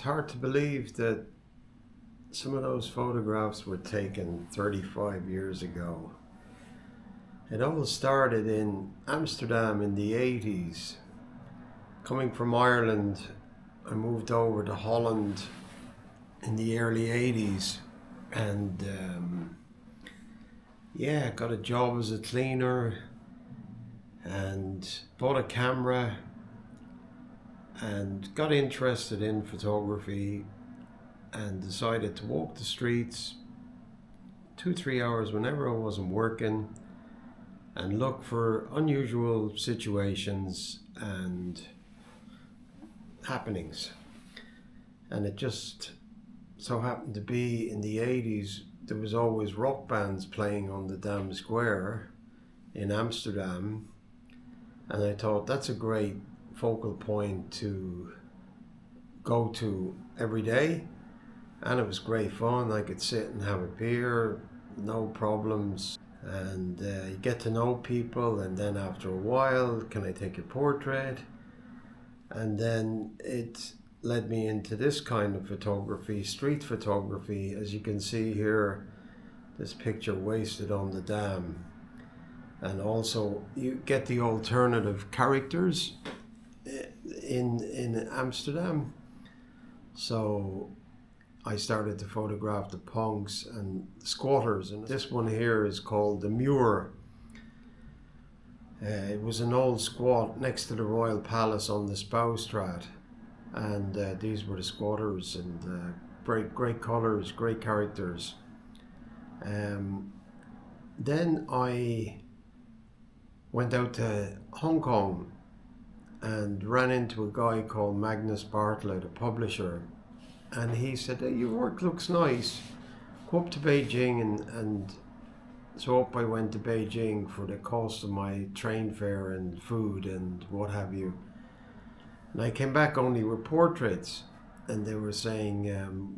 hard to believe that some of those photographs were taken 35 years ago. It all started in Amsterdam in the 80s. Coming from Ireland, I moved over to Holland in the early 80s and got a job as a cleaner and bought a camera and got interested in photography and decided to walk the streets 2-3 hours whenever I wasn't working and look for unusual situations and happenings. And it just so happened to be in the 80s there was always rock bands playing on the Dam Square in Amsterdam, and I thought that's a great focal point to go to every day. And it was great fun. I could sit and have a beer, no problems, and you get to know people, and then after a while, can I take your portrait? And then it led me into this kind of photography, street photography. As you can see here, this picture wasted on the dam. And also you get the alternative characters in Amsterdam. So I started to photograph the punks and the squatters, and this one here is called the Muir. It was an old squat next to the Royal Palace on the Spouwstraat, and these were the squatters, and great colours, great characters. Then I went out to Hong Kong and ran into a guy called Magnus Bartlett, a publisher, and he said, hey, your work looks nice, go up to Beijing. And so up I went to Beijing for the cost of my train fare and food and what have you. And I came back only with portraits, and they were saying,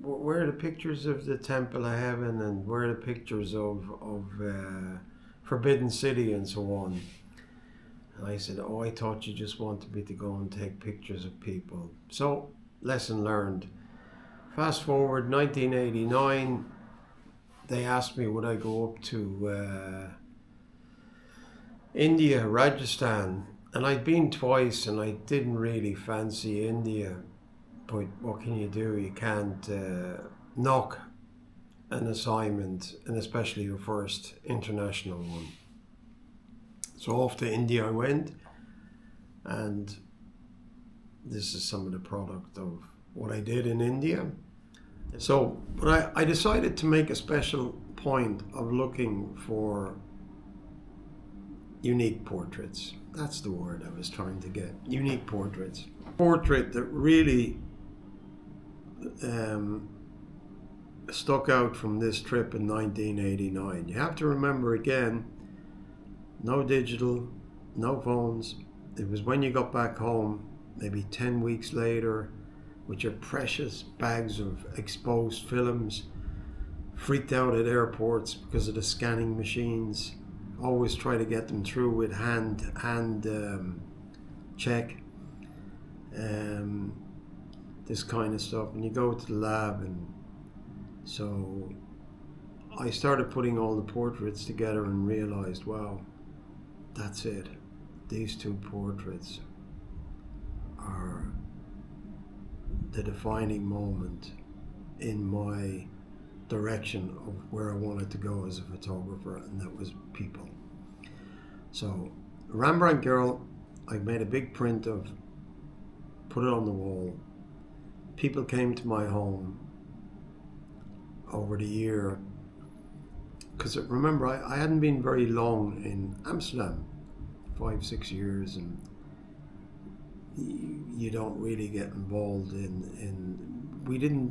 where are the pictures of the Temple of Heaven, and where are the pictures of Forbidden City and so on. And I said, oh, I thought you just wanted me to go and take pictures of people. So, lesson learned. Fast forward 1989, they asked me would I go up to India, Rajasthan, and I'd been twice and I didn't really fancy India, but what can you do? You can't knock an assignment, and especially your first international one. So off to India I went, and this is some of the product of what I did in India. So, but I decided to make a special point of looking for unique portraits. That's the word I was trying to get. Unique portraits. Portrait that really stuck out from this trip in 1989. You have to remember again, no digital, no phones. It was when you got back home, maybe 10 weeks later, with your precious bags of exposed films, freaked out at airports because of the scanning machines. Always try to get them through with hand check, this kind of stuff. And you go to the lab, and so I started putting all the portraits together and realized, wow, that's it. These two portraits are the defining moment in my direction of where I wanted to go as a photographer, and that was people. So Rembrandt Girl, I made a big print of, put it on the wall. People came to my home over the year, because remember I hadn't been very long in Amsterdam, 5-6 years, and you don't really get involved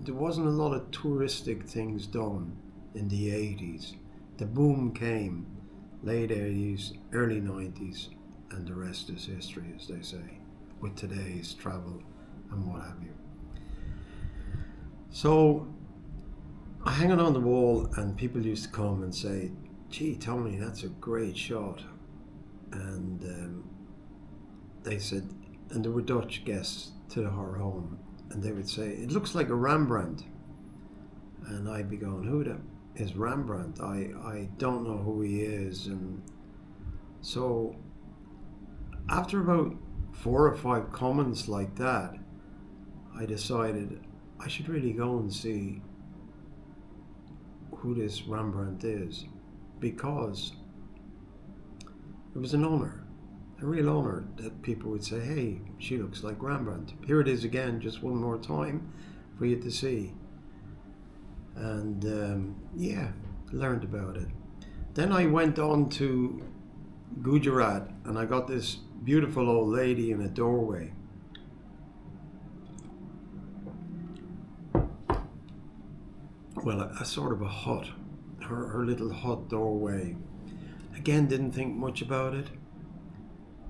there wasn't a lot of touristic things done in the 80s. The boom came late 80s, early 90s, and the rest is history, as they say, with today's travel and what have you. So I hang it on the wall, and people used to come and say, gee, Tony, that's a great shot. And they said, and there were Dutch guests to our home, and they would say, it looks like a Rembrandt. And I'd be going, who the is Rembrandt? I don't know who he is. And so after about 4 or 5 comments like that, I decided I should really go and see who this Rembrandt is, because it was an honor, a real honor, that people would say, hey, she looks like Rembrandt. Here it is again, just one more time for you to see. And learned about it. Then I went on to Gujarat, and I got this beautiful old lady in a doorway. Well, a sort of a hut, her little hut doorway. Again, didn't think much about it,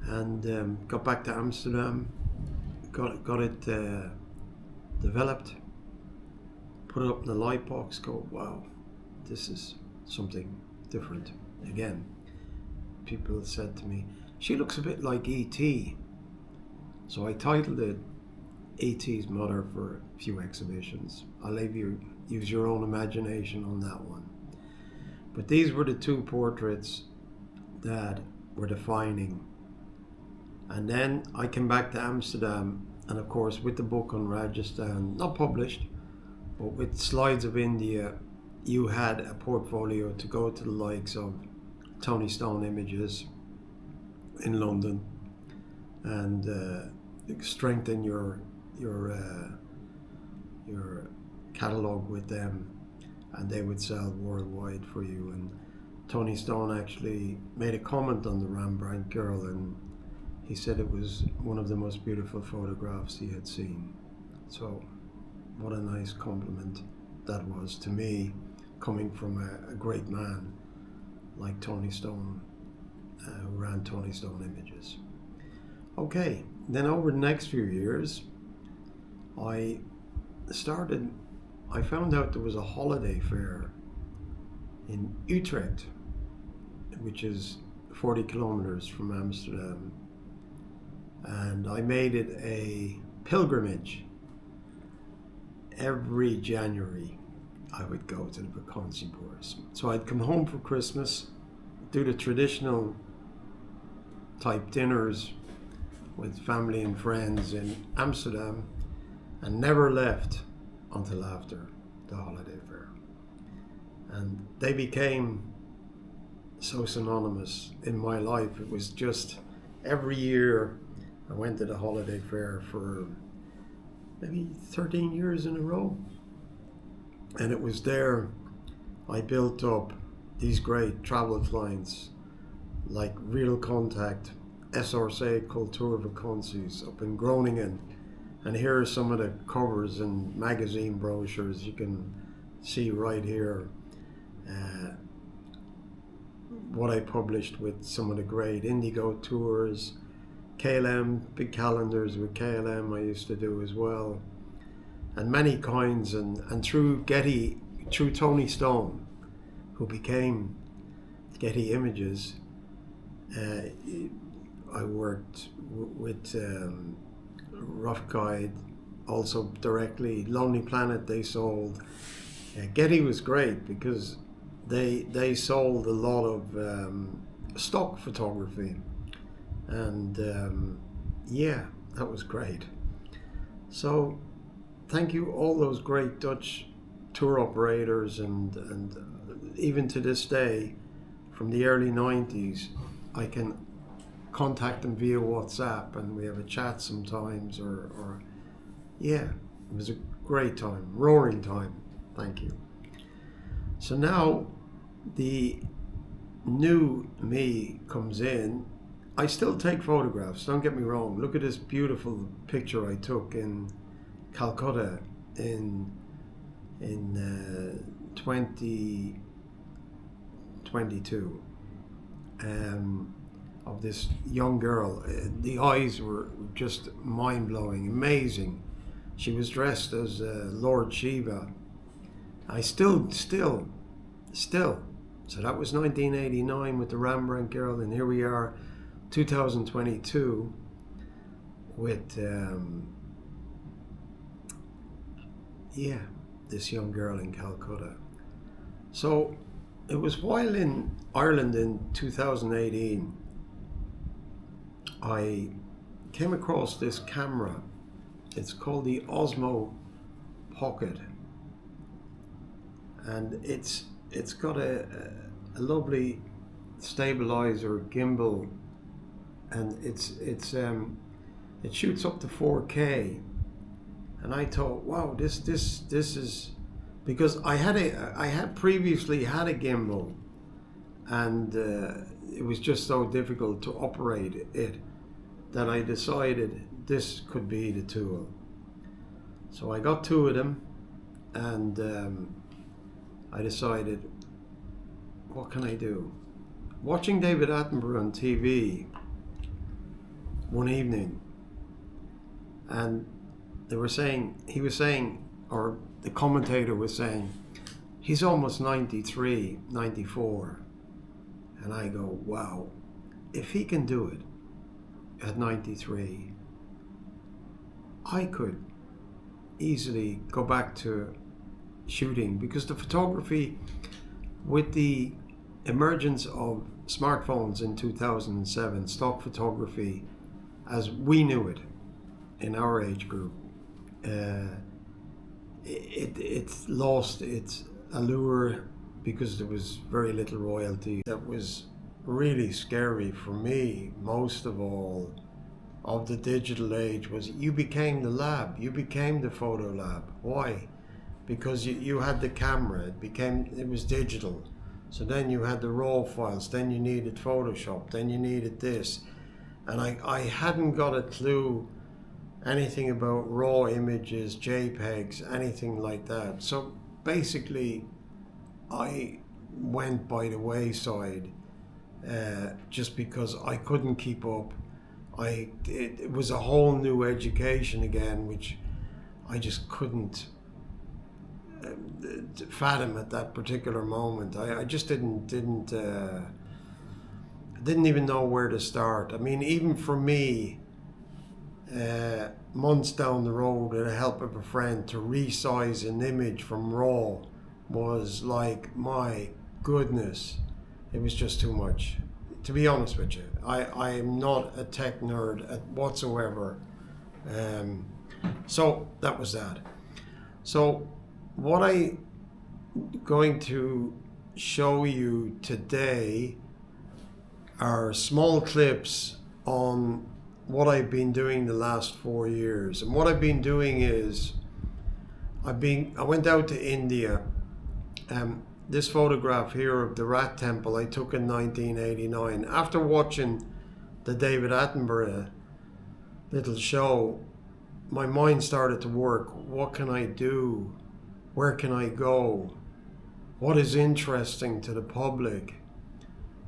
and got back to Amsterdam, got it developed, put it up in the light box, go, wow, this is something different. Again, people said to me, she looks a bit like E.T. So I titled it E.T.'s Mother for a few exhibitions. I'll leave you use your own imagination on that one. But these were the 2 portraits that were defining. And then I came back to Amsterdam, and of course with the book on Rajasthan, not published, but with Slides of India, you had a portfolio to go to the likes of Tony Stone Images in London, and strengthen your catalogue with them, and they would sell worldwide for you. And Tony Stone actually made a comment on the Rembrandt girl, and he said it was one of the most beautiful photographs he had seen. So what a nice compliment that was to me, coming from a great man like Tony Stone, who ran Tony Stone Images. Okay, then over the next few years, I found out there was a holiday fair in Utrecht, which is 40 kilometers from Amsterdam, and I made it a pilgrimage. Every January I would go to the vakantiebeurs. So I'd come home for Christmas, do the traditional type dinners with family and friends in Amsterdam, and never left until after the holiday fair. And they became so synonymous in my life. It was just every year I went to the holiday fair for maybe 13 years in a row. And it was there I built up these great travel clients like Real Contact, SRC Kulturvakanties up in Groningen. And here are some of the covers and magazine brochures you can see right here. What I published with some of the great Indigo tours, KLM, big calendars with KLM I used to do as well, and many kinds, and through Tony Stone, who became Getty Images, I worked with Rough Guide, also directly. Lonely Planet they sold. Getty was great because they sold a lot of stock photography, and that was great. So thank you all those great Dutch tour operators, and even to this day, from the early 90s, I can contact them via WhatsApp and we have a chat sometimes, or it was a great time, roaring time. Thank you. So now the new me comes in. I still take photographs, don't get me wrong. Look at this beautiful picture I took in Calcutta in 2022 of this young girl. The eyes were just mind-blowing, amazing. She was dressed as Lord Shiva. I still. So that was 1989 with the Rembrandt girl, and here we are, 2022, with Yeah, this young girl in Calcutta. So it was while in Ireland in 2018, I came across this camera. It's called the Osmo Pocket, and it's got a lovely stabilizer gimbal, and it shoots up to 4K. And I thought, wow, this is, because I had previously had a gimbal, and it was just so difficult to operate it that I decided this could be the tool. So I got two of them, and I decided, what can I do? Watching David Attenborough on TV one evening, and he was saying, or the commentator was saying, he's almost 93, 94. And I go, wow, if he can do it at 93, I could easily go back to shooting, because the photography, with the emergence of smartphones in 2007, stock photography as we knew it in our age group, it's lost its allure because there was very little royalty. That was really scary for me, most of all, of the digital age, was you became the lab, you became the photo lab. Why? Because you had the camera, it was digital. So then you had the raw files, then you needed Photoshop, then you needed this. And I hadn't got a clue anything about raw images, JPEGs, anything like that. So basically, I went by the wayside just because I couldn't keep up. It was a whole new education again, which I just couldn't fathom at that particular moment. I just didn't even know where to start. I mean, even for me, months down the road, with the help of a friend, to resize an image from RAW was like, my goodness, it was just too much. To be honest with you, I am not a tech nerd whatsoever. So that was that. So what I'm going to show you today are small clips on what I've been doing the last 4 years. And what I've been doing is, I went out to India. This photograph here of the Rat Temple I took in 1989. After watching the David Attenborough little show, my mind started to work. What can I do? Where can I go? What is interesting to the public?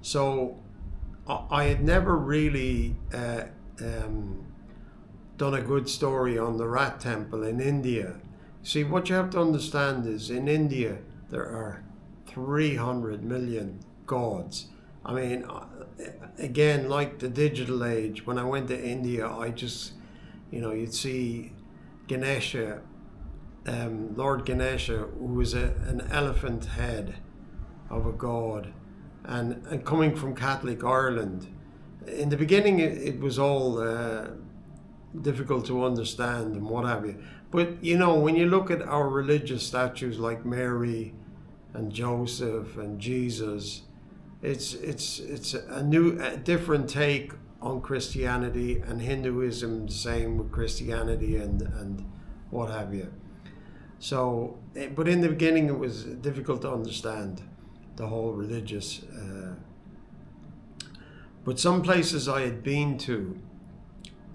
So I had never really done a good story on the Rat Temple in India. See, what you have to understand is, in India there are 300 million gods. I mean, again, like the digital age, when I went to India, I just, you'd see Ganesha, Lord Ganesha, who was an elephant head of a god. And coming from Catholic Ireland, in the beginning it was all difficult to understand and what have you. But when you look at our religious statues like Mary and Joseph and Jesus, it's a different take on Christianity, and Hinduism the same with Christianity and what have you. So, but in the beginning it was difficult to understand the whole religious. But some places I had been to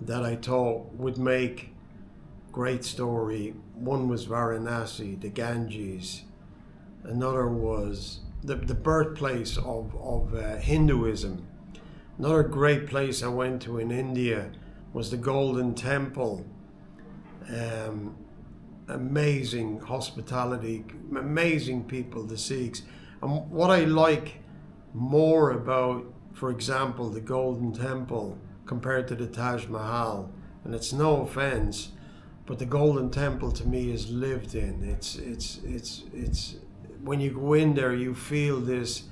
that I thought would make great story. One was Varanasi, the Ganges. Another was the birthplace of Hinduism. Another great place I went to in India was the Golden Temple. Amazing hospitality, amazing people, the Sikhs. And what I like more about, for example, the Golden Temple compared to the Taj Mahal, and it's no offense, But the Golden Temple to me is lived in. It's when you go in there, you feel this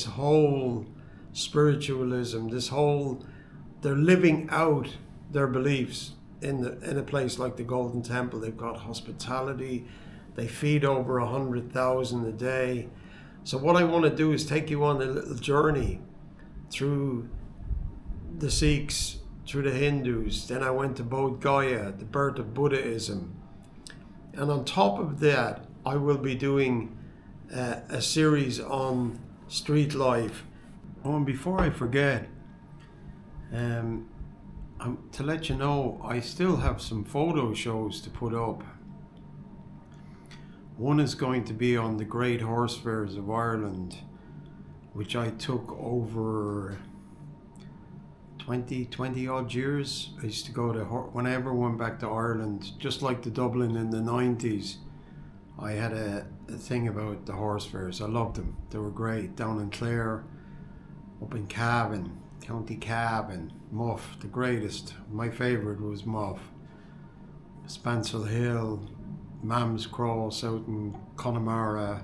whole spiritualism, they're living out their beliefs in a place like the Golden Temple. They've got hospitality. They feed over 100,000 a day. So what I want to do is take you on a little journey through the Sikhs, through the Hindus. Then I went to Bodh, Gaya, the birth of Buddhism. And on top of that, I will be doing a series on street life. Oh, and before I forget, to let you know, I still have some photo shows to put up. One is going to be on the Great Horse Fairs of Ireland, which I took over 20 odd years. I used to go to, whenever I went back to Ireland, just like the Dublin in the 90s, I had a thing about the horse fairs. I loved them. They were great. Down in Clare, up in Cavan, County Cavan, Muff, the greatest. My favourite was Muff. Spancil Hill, Mam's Cross out in Connemara,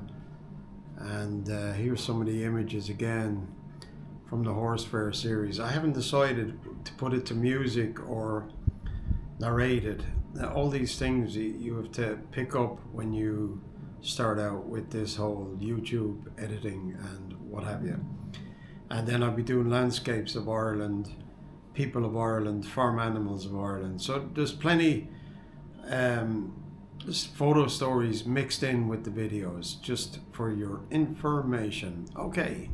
and here's some of the images again from the horse fair series. I haven't decided to put it to music or narrate it. All these things you have to pick up when you start out with this whole YouTube editing and what have you. And then I'll be doing landscapes of Ireland, people of Ireland, farm animals of Ireland. So there's plenty photo stories mixed in with the videos, just for your information. Okay.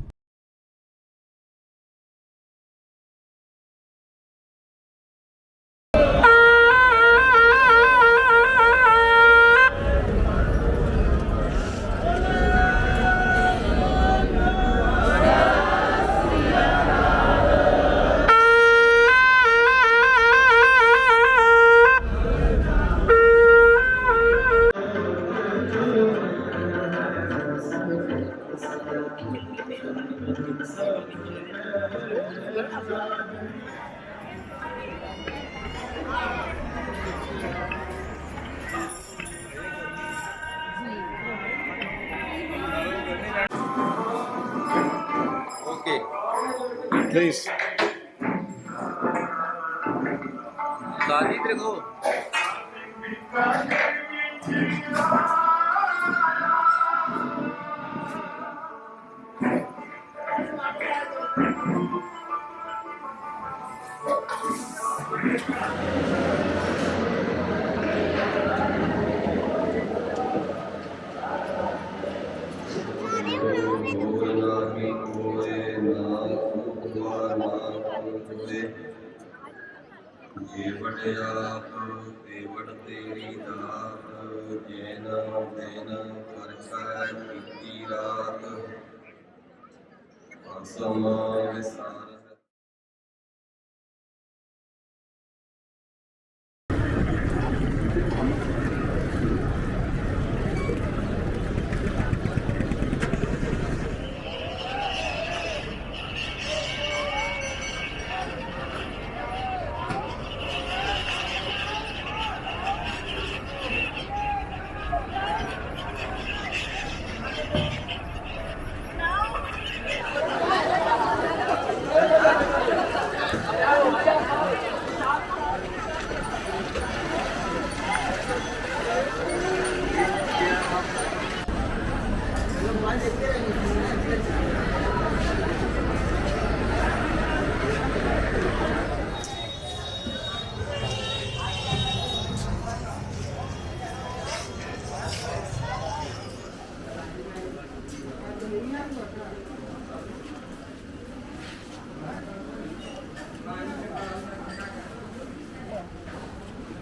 Okay, please.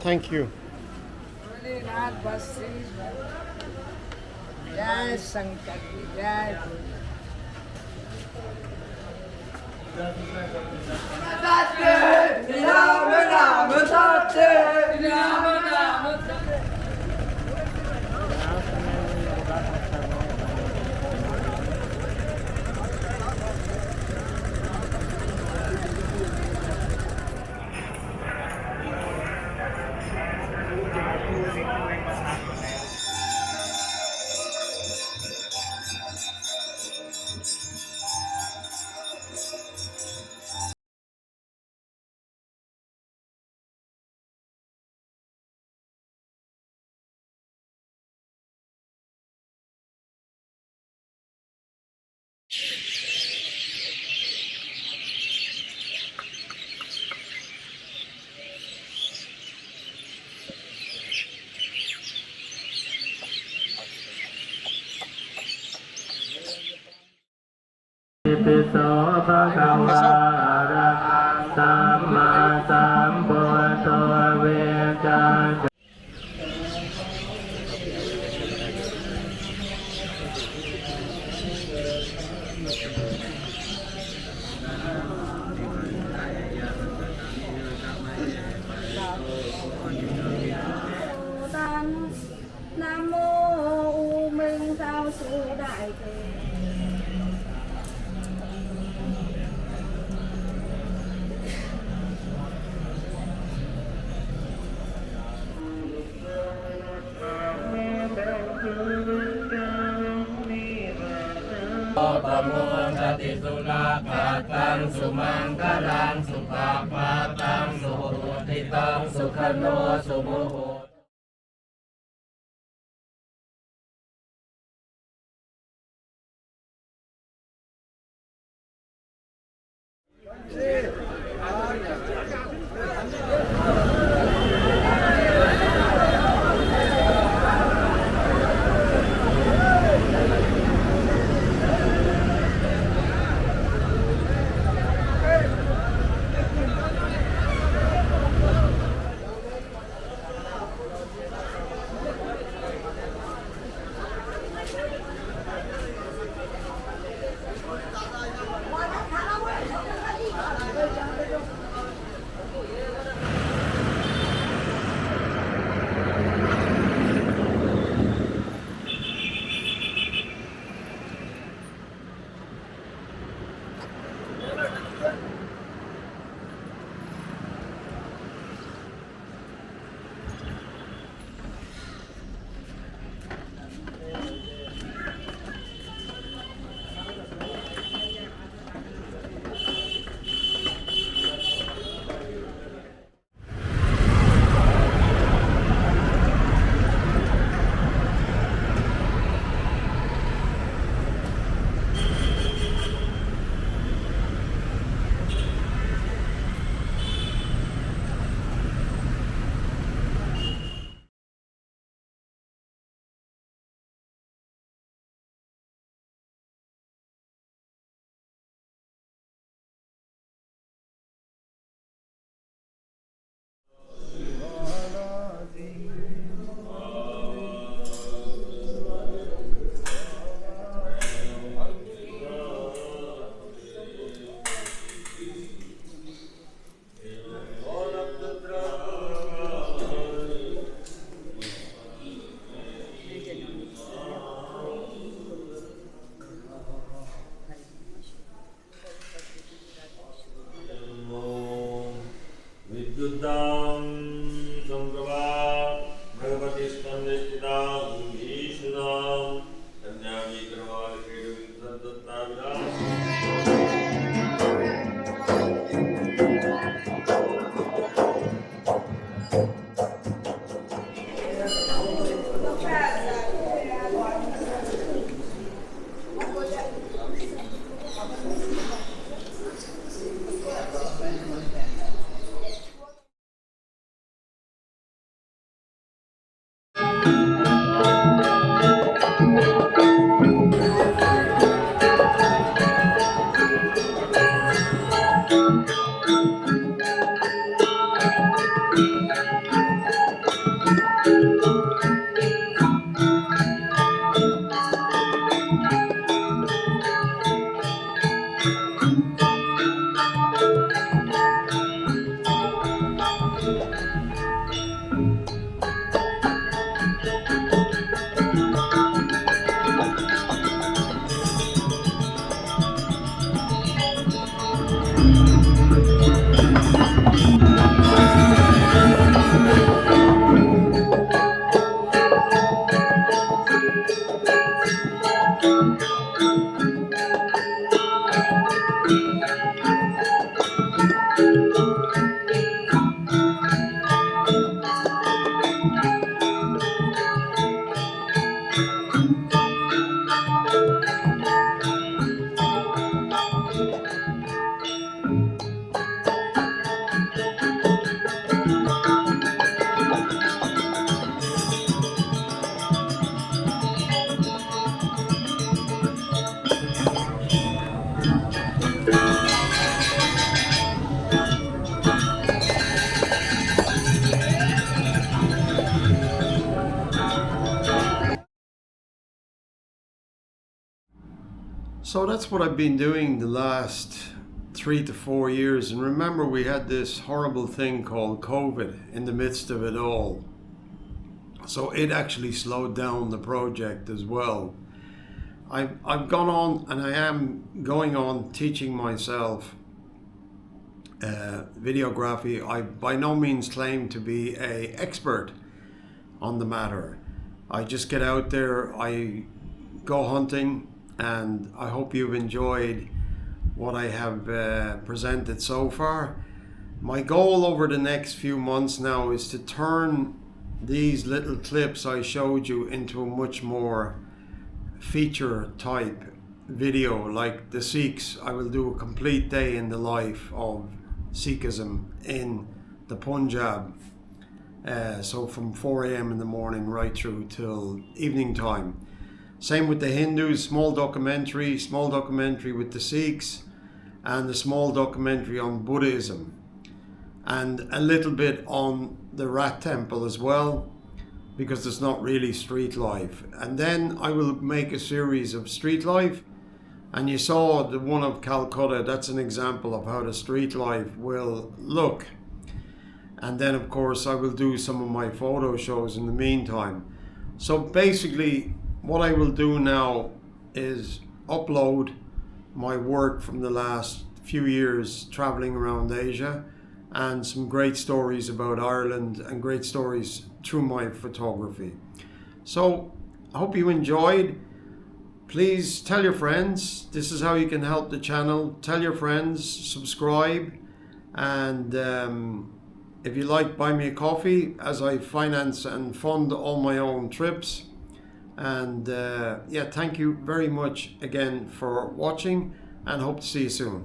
Thank you. ปิโสภะคะวะอะระหังสัมมาสัมพุทโธเวกัง Nam mô U Minh Giáo sư Đại Từ. Sati sulakatang sumangkalang supapatang suhutitang sukhano sumuho. Buddham Samprava Bhagavati Skandishtitam Vishunam Kanyami Karmali Kriya Vidattavidam. So that's what I've been doing the last 3 to 4 years. And remember, we had this horrible thing called COVID in the midst of it all. So it actually slowed down the project as well. I've gone on, and I am going on teaching myself videography. I by no means claim to be an expert on the matter. I just get out there, I go hunting, and I hope you've enjoyed what I have presented so far. My goal over the next few months now is to turn these little clips I showed you into a much more feature type video. Like the Sikhs, I will do a complete day in the life of Sikhism in the Punjab, so from 4 a.m. in the morning right through till evening time. Same with the Hindus, small documentary with the Sikhs, and a small documentary on Buddhism, and a little bit on the Rat Temple as well, because there's not really street life. And then I will make a series of street life, and you saw the one of Calcutta. That's an example of how the street life will look. And then of course I will do some of my photo shows in the meantime. So basically what I will do now is upload my work from the last few years traveling around Asia, and some great stories about Ireland and great stories through my photography. So I hope you enjoyed. Please tell your friends. This is how you can help the channel. Tell your friends, subscribe, and if you like, buy me a coffee, as I finance and fund all my own trips. And yeah, thank you very much again for watching, and hope to see you soon.